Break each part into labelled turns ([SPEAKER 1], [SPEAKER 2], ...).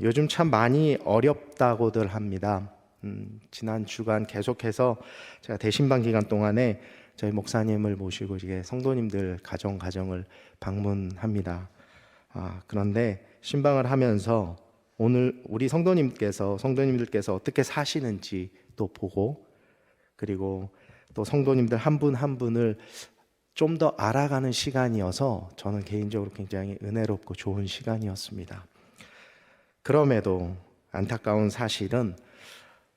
[SPEAKER 1] 요즘 참 많이 어렵다고들 합니다. 지난 주간 계속해서 제가 대신반 기간 동안에 저희 목사님을 모시고 이제 성도님들 가정을 방문합니다. 그런데 신방을 하면서 오늘 우리 성도님들께서 어떻게 사시는지 또 보고, 그리고 또 성도님들 한 분 한 분을 좀 더 알아가는 시간이어서 저는 개인적으로 굉장히 은혜롭고 좋은 시간이었습니다. 그럼에도 안타까운 사실은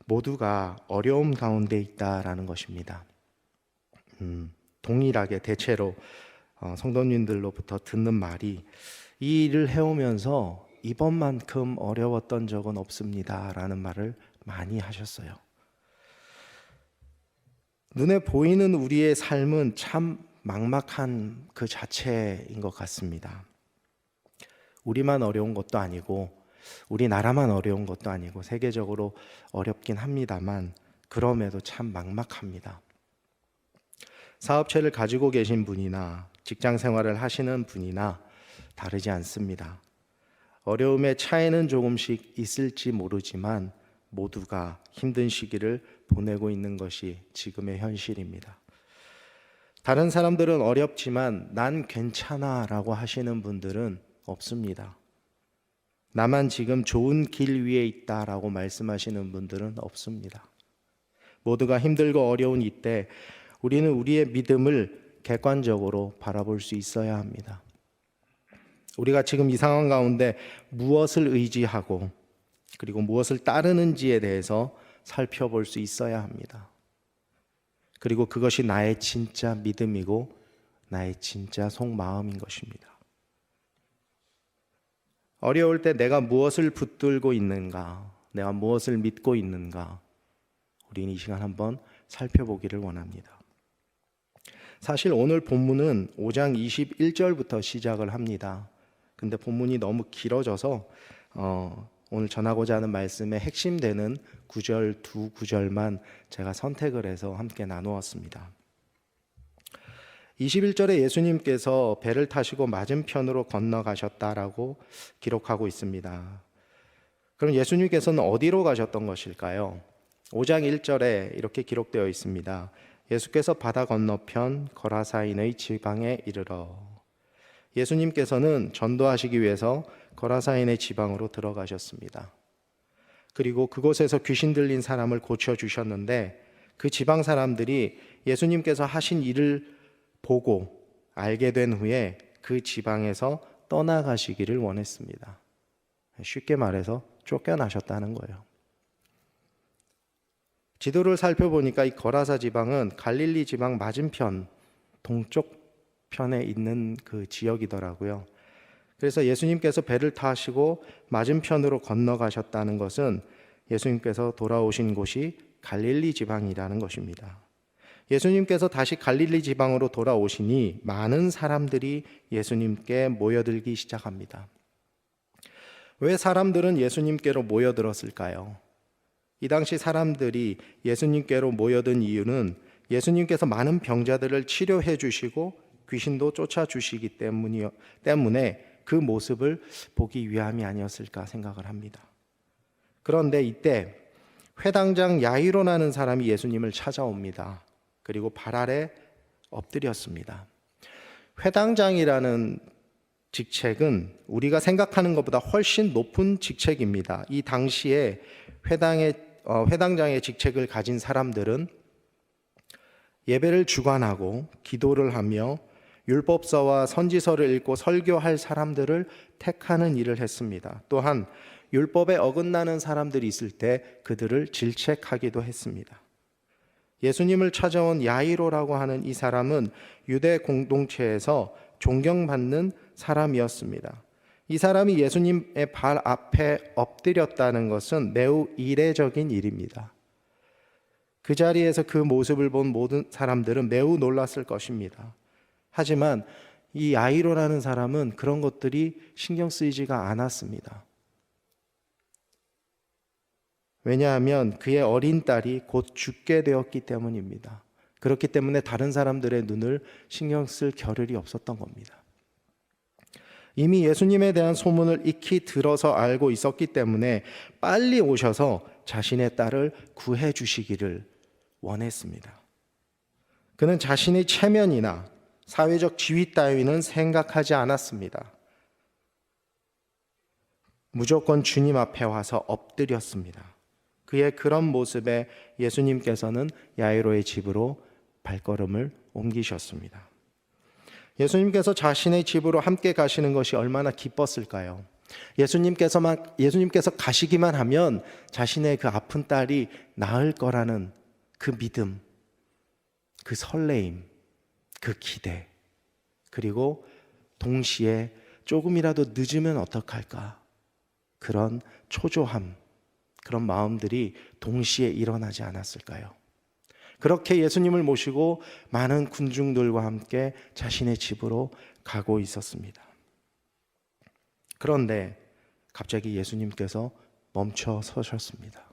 [SPEAKER 1] 모두가 어려움 가운데 있다라는 것입니다. 동일하게 대체로 성도님들로부터 듣는 말이 이 일을 해오면서 이번만큼 어려웠던 적은 없습니다 라는 말을 많이 하셨어요. 눈에 보이는 우리의 삶은 참 막막한 그 자체인 것 같습니다. 우리만 어려운 것도 아니고 우리나라만 어려운 것도 아니고 세계적으로 어렵긴 합니다만 그럼에도 참 막막합니다. 사업체를 가지고 계신 분이나 직장 생활을 하시는 분이나 다르지 않습니다. 어려움의 차이는 조금씩 있을지 모르지만 모두가 힘든 시기를 보내고 있는 것이 지금의 현실입니다. 다른 사람들은 어렵지만 난 괜찮아 라고 하시는 분들은 없습니다. 나만 지금 좋은 길 위에 있다라고 말씀하시는 분들은 없습니다. 모두가 힘들고 어려운 이때 우리는 우리의 믿음을 객관적으로 바라볼 수 있어야 합니다. 우리가 지금 이 상황 가운데 무엇을 의지하고 그리고 무엇을 따르는지에 대해서 살펴볼 수 있어야 합니다. 그리고 그것이 나의 진짜 믿음이고 나의 진짜 속마음인 것입니다. 어려울 때 내가 무엇을 붙들고 있는가, 내가 무엇을 믿고 있는가, 우리는 이 시간 한번 살펴보기를 원합니다. 사실 오늘 본문은 5장 21절부터 시작을 합니다. 근데 본문이 너무 길어져서 오늘 전하고자 하는 말씀의 핵심되는 구절, 두 구절만 제가 선택을 해서 함께 나누었습니다. 21절에 예수님께서 배를 타시고 맞은편으로 건너가셨다라고 기록하고 있습니다. 그럼 예수님께서는 어디로 가셨던 것일까요? 5장 1절에 이렇게 기록되어 있습니다. 예수께서 바다 건너편 거라사인의 지방에 이르러. 예수님께서는 전도하시기 위해서 거라사인의 지방으로 들어가셨습니다. 그리고 그곳에서 귀신 들린 사람을 고쳐주셨는데 그 지방 사람들이 예수님께서 하신 일을 보고 알게 된 후에 그 지방에서 떠나가시기를 원했습니다. 쉽게 말해서 쫓겨나셨다는 거예요. 지도를 살펴보니까 이 거라사 지방은 갈릴리 지방 맞은편 동쪽 편에 있는 그 지역이더라고요. 그래서 예수님께서 배를 타시고 맞은편으로 건너가셨다는 것은 예수님께서 돌아오신 곳이 갈릴리 지방이라는 것입니다. 예수님께서 다시 갈릴리 지방으로 돌아오시니 많은 사람들이 예수님께 모여들기 시작합니다. 왜 사람들은 예수님께로 모여들었을까요? 이 당시 사람들이 예수님께로 모여든 이유는 예수님께서 많은 병자들을 치료해 주시고 귀신도 쫓아주시기 때문에 그 모습을 보기 위함이 아니었을까 생각을 합니다. 그런데 이때 회당장 야이로라는 사람이 예수님을 찾아옵니다. 그리고 발 아래 엎드렸습니다. 회당장이라는 직책은 우리가 생각하는 것보다 훨씬 높은 직책입니다. 이 당시에 회당장의 직책을 가진 사람들은 예배를 주관하고 기도를 하며 율법서와 선지서를 읽고 설교할 사람들을 택하는 일을 했습니다. 또한 율법에 어긋나는 사람들이 있을 때 그들을 질책하기도 했습니다. 예수님을 찾아온 야이로라고 하는 이 사람은 유대 공동체에서 존경받는 사람이었습니다. 이 사람이 예수님의 발 앞에 엎드렸다는 것은 매우 이례적인 일입니다. 그 자리에서 그 모습을 본 모든 사람들은 매우 놀랐을 것입니다. 하지만 이 야이로라는 사람은 그런 것들이 신경 쓰이지가 않았습니다. 왜냐하면 그의 어린 딸이 곧 죽게 되었기 때문입니다. 그렇기 때문에 다른 사람들의 눈을 신경 쓸 겨를이 없었던 겁니다. 이미 예수님에 대한 소문을 익히 들어서 알고 있었기 때문에 빨리 오셔서 자신의 딸을 구해 주시기를 원했습니다. 그는 자신의 체면이나 사회적 지위 따위는 생각하지 않았습니다. 무조건 주님 앞에 와서 엎드렸습니다. 그의 그런 모습에 예수님께서는 야이로의 집으로 발걸음을 옮기셨습니다. 예수님께서 자신의 집으로 함께 가시는 것이 얼마나 기뻤을까요? 예수님께서 가시기만 하면 자신의 그 아픈 딸이 나을 거라는 그 믿음, 그 설레임, 그 기대, 그리고 동시에 조금이라도 늦으면 어떡할까? 그런 초조함, 그런 마음들이 동시에 일어나지 않았을까요? 그렇게 예수님을 모시고 많은 군중들과 함께 자신의 집으로 가고 있었습니다. 그런데 갑자기 예수님께서 멈춰 서셨습니다.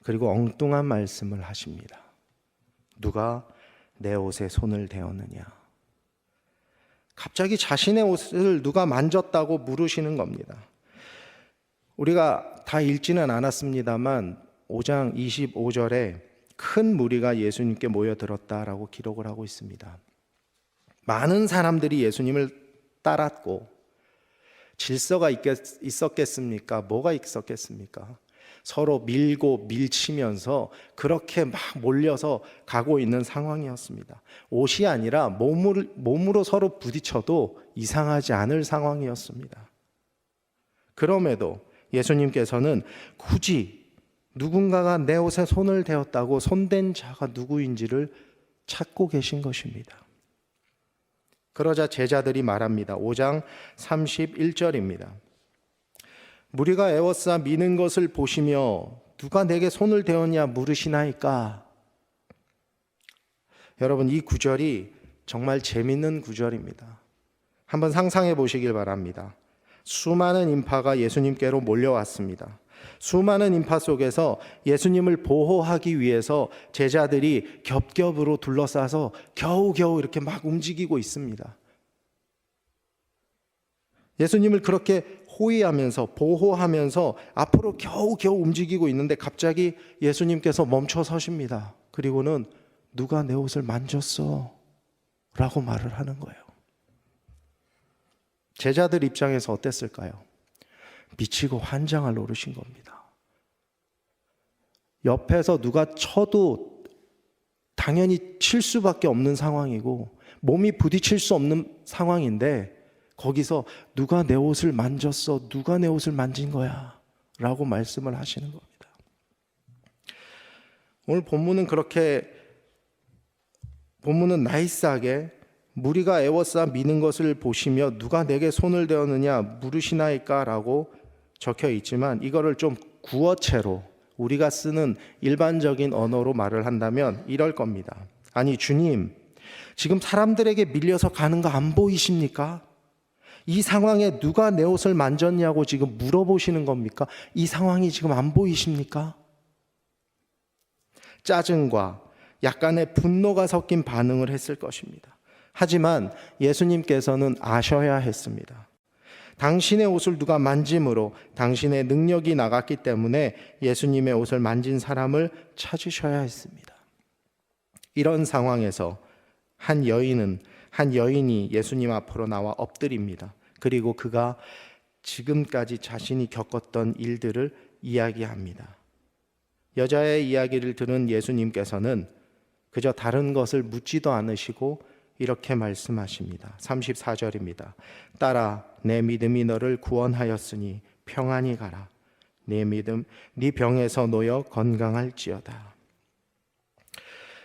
[SPEAKER 1] 그리고 엉뚱한 말씀을 하십니다. 누가 내 옷에 손을 대었느냐? 갑자기 자신의 옷을 누가 만졌다고 물으시는 겁니다. 우리가 다 읽지는 않았습니다만 5장 25절에 큰 무리가 예수님께 모여들었다라고 기록을 하고 있습니다. 많은 사람들이 예수님을 따랐고 질서가 있었겠습니까? 뭐가 있었겠습니까? 서로 밀고 밀치면서 그렇게 막 몰려서 가고 있는 상황이었습니다. 옷이 아니라 몸으로 서로 부딪혀도 이상하지 않을 상황이었습니다. 그럼에도 예수님께서는 굳이 누군가가 내 옷에 손을 대었다고 손댄 자가 누구인지를 찾고 계신 것입니다. 그러자 제자들이 말합니다. 5장 31절입니다. 무리가 에워싸 미는 것을 보시며 누가 내게 손을 대었냐 물으시나이까. 여러분, 이 구절이 정말 재밌는 구절입니다. 한번 상상해 보시길 바랍니다. 수많은 인파가 예수님께로 몰려왔습니다. 수많은 인파 속에서 예수님을 보호하기 위해서 제자들이 겹겹으로 둘러싸서 겨우겨우 이렇게 막 움직이고 있습니다. 예수님을 그렇게 호위하면서 보호하면서 앞으로 겨우겨우 움직이고 있는데 갑자기 예수님께서 멈춰 서십니다. 그리고는 누가 내 옷을 만졌어? 라고 말을 하는 거예요. 제자들 입장에서 어땠을까요? 미치고 환장할 노릇인 겁니다. 옆에서 누가 쳐도 당연히 칠 수밖에 없는 상황이고 몸이 부딪힐 수 없는 상황인데 거기서 누가 내 옷을 만졌어? 누가 내 옷을 만진 거야? 라고 말씀을 하시는 겁니다. 오늘 본문은 나이스하게 무리가 애워싸 미는 것을 보시며 누가 내게 손을 대었느냐 물으시나이까 라고 적혀 있지만 이거를 좀 구어체로 우리가 쓰는 일반적인 언어로 말을 한다면 이럴 겁니다. 아니 주님, 지금 사람들에게 밀려서 가는 거 안 보이십니까? 이 상황에 누가 내 옷을 만졌냐고 지금 물어보시는 겁니까? 이 상황이 지금 안 보이십니까? 짜증과 약간의 분노가 섞인 반응을 했을 것입니다. 하지만 예수님께서는 아셔야 했습니다. 당신의 옷을 누가 만짐으로 당신의 능력이 나갔기 때문에 예수님의 옷을 만진 사람을 찾으셔야 했습니다. 이런 상황에서 한 여인이 예수님 앞으로 나와 엎드립니다. 그리고 그가 지금까지 자신이 겪었던 일들을 이야기합니다. 여자의 이야기를 들은 예수님께서는 그저 다른 것을 묻지도 않으시고 이렇게 말씀하십니다. 34절입니다. 딸아, 내 믿음이 너를 구원하였으니 평안히 가라. 내 믿음, 네 병에서 놓여 건강할지어다.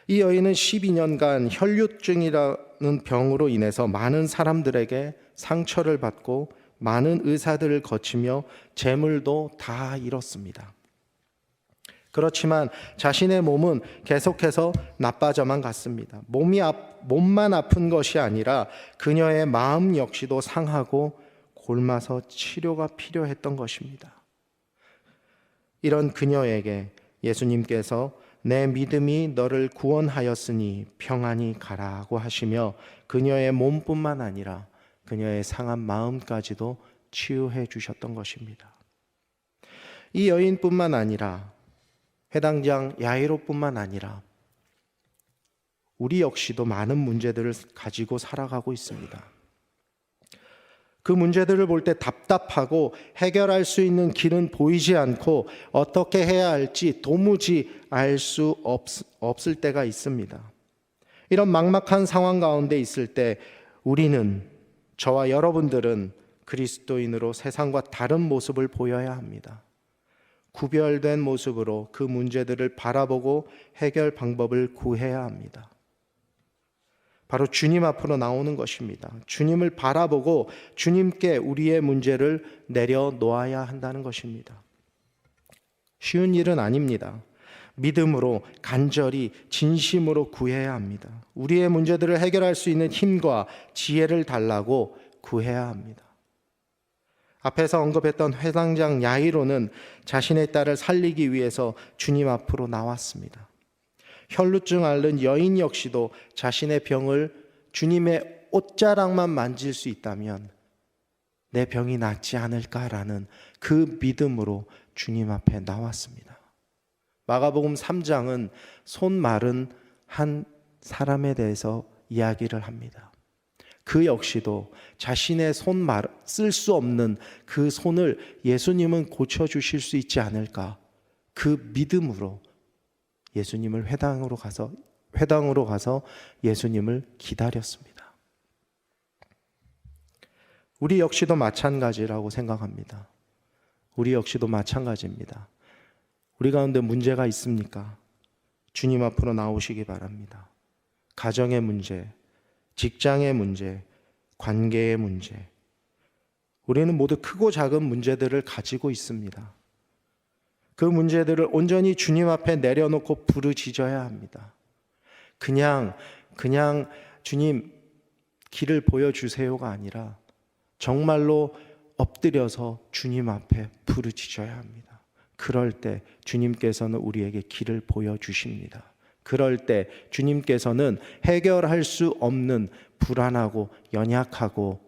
[SPEAKER 1] 이 여인은 12년간 혈류증이라는 병으로 인해서 많은 사람들에게 상처를 받고 많은 의사들을 거치며 재물도 다 잃었습니다. 그렇지만 자신의 몸은 계속해서 나빠져만 갔습니다. 몸만 아픈 것이 아니라 그녀의 마음 역시도 상하고 골마서 치료가 필요했던 것입니다. 이런 그녀에게 예수님께서 내 믿음이 너를 구원하였으니 평안히 가라고 하시며 그녀의 몸뿐만 아니라 그녀의 상한 마음까지도 치유해 주셨던 것입니다. 이 여인뿐만 아니라 회당장 야이로뿐만 아니라 우리 역시도 많은 문제들을 가지고 살아가고 있습니다. 그 문제들을 볼 때 답답하고 해결할 수 있는 길은 보이지 않고 어떻게 해야 할지 도무지 알 수 없을 때가 있습니다. 이런 막막한 상황 가운데 있을 때 우리는, 저와 여러분들은 그리스도인으로 세상과 다른 모습을 보여야 합니다. 구별된 모습으로 그 문제들을 바라보고 해결 방법을 구해야 합니다. 바로 주님 앞으로 나오는 것입니다. 주님을 바라보고 주님께 우리의 문제를 내려놓아야 한다는 것입니다. 쉬운 일은 아닙니다. 믿음으로 간절히 진심으로 구해야 합니다. 우리의 문제들을 해결할 수 있는 힘과 지혜를 달라고 구해야 합니다. 앞에서 언급했던 회당장 야이로는 자신의 딸을 살리기 위해서 주님 앞으로 나왔습니다. 혈루증 앓는 여인 역시도 자신의 병을 주님의 옷자락만 만질 수 있다면 내 병이 낫지 않을까라는 그 믿음으로 주님 앞에 나왔습니다. 마가복음 3장은 손 마른 한 사람에 대해서 이야기를 합니다. 그 역시도 자신의 쓸 수 없는 그 손을 예수님은 고쳐주실 수 있지 않을까, 그 믿음으로 예수님을 회당으로 가서 예수님을 기다렸습니다. 우리 역시도 마찬가지라고 생각합니다. 우리 역시도 마찬가지입니다. 우리 가운데 문제가 있습니까? 주님 앞으로 나오시기 바랍니다. 가정의 문제, 직장의 문제, 관계의 문제, 우리는 모두 크고 작은 문제들을 가지고 있습니다. 그 문제들을 온전히 주님 앞에 내려놓고 부르짖어야 합니다. 그냥 주님 길을 보여주세요가 아니라 정말로 엎드려서 주님 앞에 부르짖어야 합니다. 그럴 때 주님께서는 우리에게 길을 보여주십니다. 그럴 때 주님께서는 해결할 수 없는 불안하고 연약하고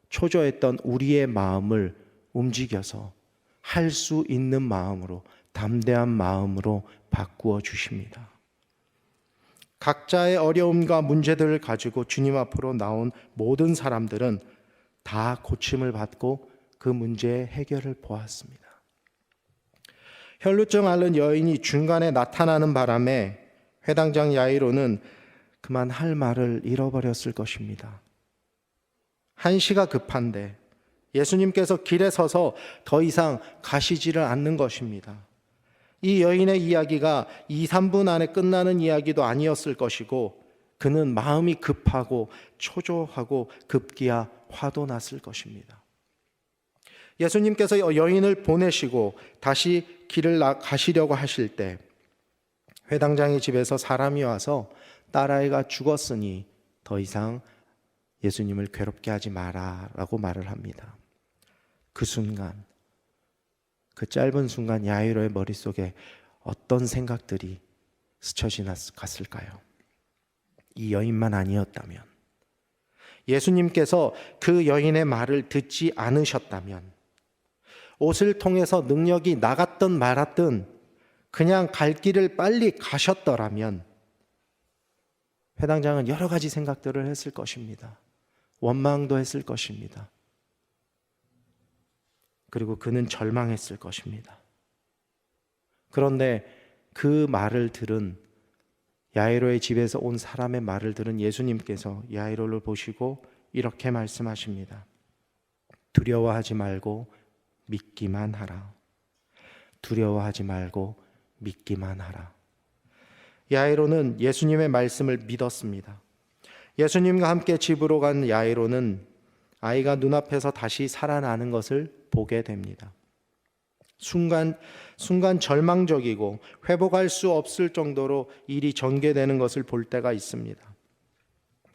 [SPEAKER 1] 초조했던 우리의 마음을 움직여서 할 수 있는 마음으로, 담대한 마음으로 바꾸어 주십니다. 각자의 어려움과 문제들을 가지고 주님 앞으로 나온 모든 사람들은 다 고침을 받고 그 문제의 해결을 보았습니다. 혈루증 앓는 여인이 중간에 나타나는 바람에 회당장 야이로는 그만 할 말을 잃어버렸을 것입니다. 한시가 급한데 예수님께서 길에 서서 더 이상 가시지를 않는 것입니다. 이 여인의 이야기가 2, 3분 안에 끝나는 이야기도 아니었을 것이고 그는 마음이 급하고 초조하고 급기야 화도 났을 것입니다. 예수님께서 여인을 보내시고 다시 길을 가시려고 하실 때 회당장의 집에서 사람이 와서 딸아이가 죽었으니 더 이상 예수님을 괴롭게 하지 마라 라고 말을 합니다. 그 순간, 그 짧은 순간 야이로의 머릿속에 어떤 생각들이 스쳐 지나갔을까요? 이 여인만 아니었다면, 예수님께서 그 여인의 말을 듣지 않으셨다면, 옷을 통해서 능력이 나갔든 말았든 그냥 갈 길을 빨리 가셨더라면 회당장은 여러 가지 생각들을 했을 것입니다. 원망도 했을 것입니다. 그리고 그는 절망했을 것입니다. 그런데 그 말을 들은, 야이로의 집에서 온 사람의 말을 들은 예수님께서 야이로를 보시고 이렇게 말씀하십니다. 두려워하지 말고 믿기만 하라. 두려워하지 말고 믿기만 하라. 야이로는 예수님의 말씀을 믿었습니다. 예수님과 함께 집으로 간 야이로는 아이가 눈앞에서 다시 살아나는 것을 보게 됩니다. 순간 절망적이고 회복할 수 없을 정도로 일이 전개되는 것을 볼 때가 있습니다.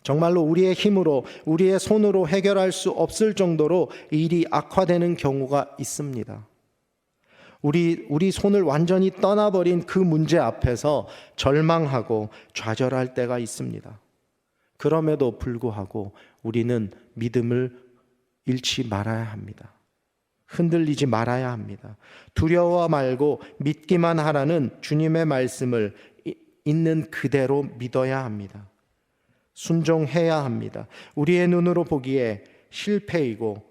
[SPEAKER 1] 정말로 우리의 힘으로, 우리의 손으로 해결할 수 없을 정도로 일이 악화되는 경우가 있습니다. 우리 손을 완전히 떠나버린 그 문제 앞에서 절망하고 좌절할 때가 있습니다. 그럼에도 불구하고 우리는 믿음을 잃지 말아야 합니다. 흔들리지 말아야 합니다. 두려워 말고 믿기만 하라는 주님의 말씀을 있는 그대로 믿어야 합니다. 순종해야 합니다. 우리의 눈으로 보기에 실패이고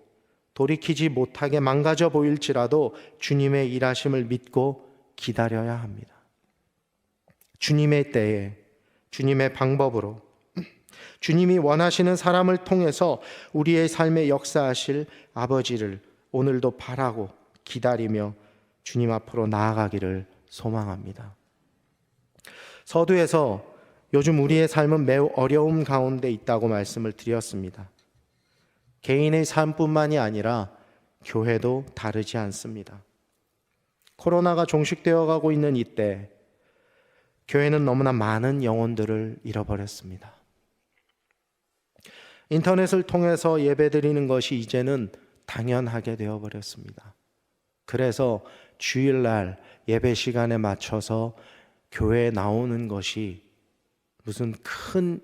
[SPEAKER 1] 돌이키지 못하게 망가져 보일지라도 주님의 일하심을 믿고 기다려야 합니다. 주님의 때에, 주님의 방법으로, 주님이 원하시는 사람을 통해서 우리의 삶에 역사하실 아버지를 오늘도 바라고 기다리며 주님 앞으로 나아가기를 소망합니다. 서두에서 요즘 우리의 삶은 매우 어려움 가운데 있다고 말씀을 드렸습니다. 개인의 삶뿐만이 아니라 교회도 다르지 않습니다. 코로나가 종식되어 가고 있는 이때 교회는 너무나 많은 영혼들을 잃어버렸습니다. 인터넷을 통해서 예배드리는 것이 이제는 당연하게 되어버렸습니다. 그래서 주일날 예배 시간에 맞춰서 교회에 나오는 것이 무슨 큰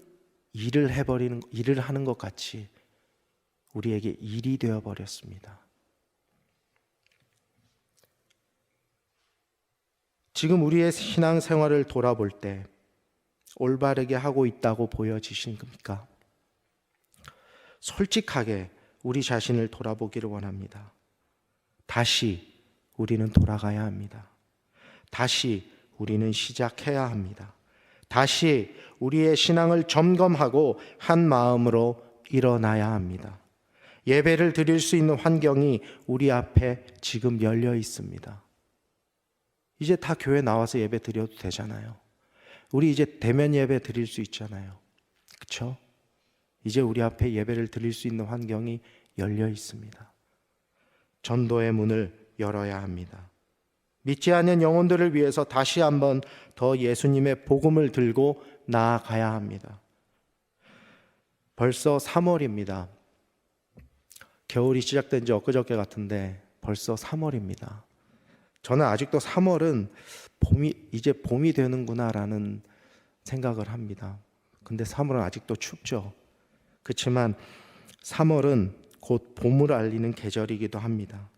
[SPEAKER 1] 일을 하는 것 같이 우리에게 일이 되어버렸습니다. 지금 우리의 신앙생활을 돌아볼 때 올바르게 하고 있다고 보여지십니까? 솔직하게 우리 자신을 돌아보기를 원합니다. 다시 우리는 돌아가야 합니다. 다시 우리는 시작해야 합니다. 다시 우리의 신앙을 점검하고 한 마음으로 일어나야 합니다. 예배를 드릴 수 있는 환경이 우리 앞에 지금 열려 있습니다. 이제 다 교회 나와서 예배 드려도 되잖아요. 우리 이제 대면 예배 드릴 수 있잖아요. 그렇죠? 이제 우리 앞에 예배를 드릴 수 있는 환경이 열려 있습니다. 전도의 문을 열어야 합니다. 믿지 않는 영혼들을 위해서 다시 한번 더 예수님의 복음을 들고 나아가야 합니다. 벌써 3월입니다. 겨울이 시작된 지 엊그저께 같은데 벌써 3월입니다. 저는 아직도 3월은 이제 봄이 되는구나라는 생각을 합니다. 근데 3월은 아직도 춥죠. 그렇지만 3월은 곧 봄을 알리는 계절이기도 합니다.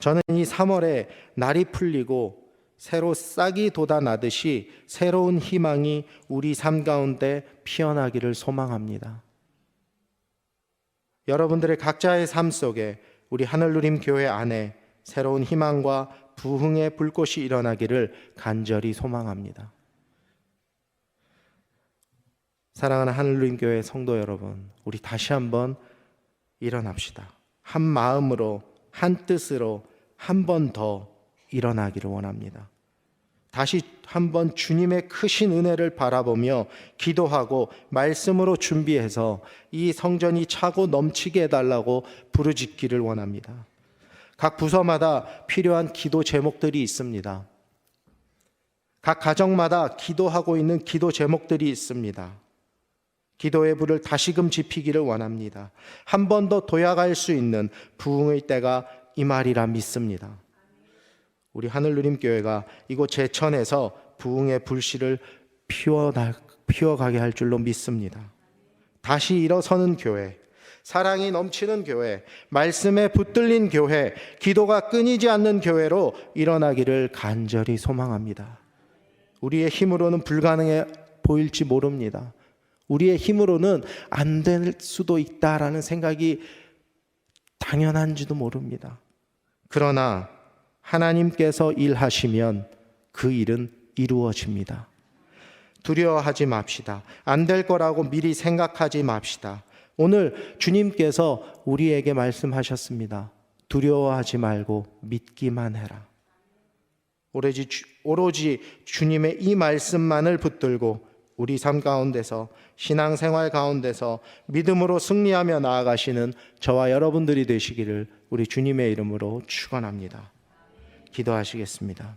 [SPEAKER 1] 저는 이 3월에 날이 풀리고 새로 싹이 돋아나듯이 새로운 희망이 우리 삶 가운데 피어나기를 소망합니다. 여러분들의 각자의 삶 속에 우리 하늘누림 교회 안에 새로운 희망과 부흥의 불꽃이 일어나기를 간절히 소망합니다. 사랑하는 하늘누림 교회 성도 여러분, 우리 다시 한번 일어납시다. 한 마음으로, 한 뜻으로 한 번 더 일어나기를 원합니다. 다시 한번 주님의 크신 은혜를 바라보며 기도하고 말씀으로 준비해서 이 성전이 차고 넘치게 해달라고 부르짖기를 원합니다. 각 부서마다 필요한 기도 제목들이 있습니다. 각 가정마다 기도하고 있는 기도 제목들이 있습니다. 기도의 불을 다시금 지피기를 원합니다. 한 번 더 도약할 수 있는 부흥의 때가 이 말이라 믿습니다. 우리 하늘누림 교회가 이곳 제천에서 부흥의 불씨를 피워가게 할 줄로 믿습니다. 다시 일어서는 교회, 사랑이 넘치는 교회, 말씀에 붙들린 교회, 기도가 끊이지 않는 교회로 일어나기를 간절히 소망합니다. 우리의 힘으로는 불가능해 보일지 모릅니다. 우리의 힘으로는 안 될 수도 있다라는 생각이 당연한지도 모릅니다. 그러나 하나님께서 일하시면 그 일은 이루어집니다. 두려워하지 맙시다. 안 될 거라고 미리 생각하지 맙시다. 오늘 주님께서 우리에게 말씀하셨습니다. 두려워하지 말고 믿기만 해라. 오로지 주님의 이 말씀만을 붙들고 우리 삶 가운데서, 신앙생활 가운데서 믿음으로 승리하며 나아가시는 저와 여러분들이 되시기를 우리 주님의 이름으로 축원합니다. 기도하시겠습니다.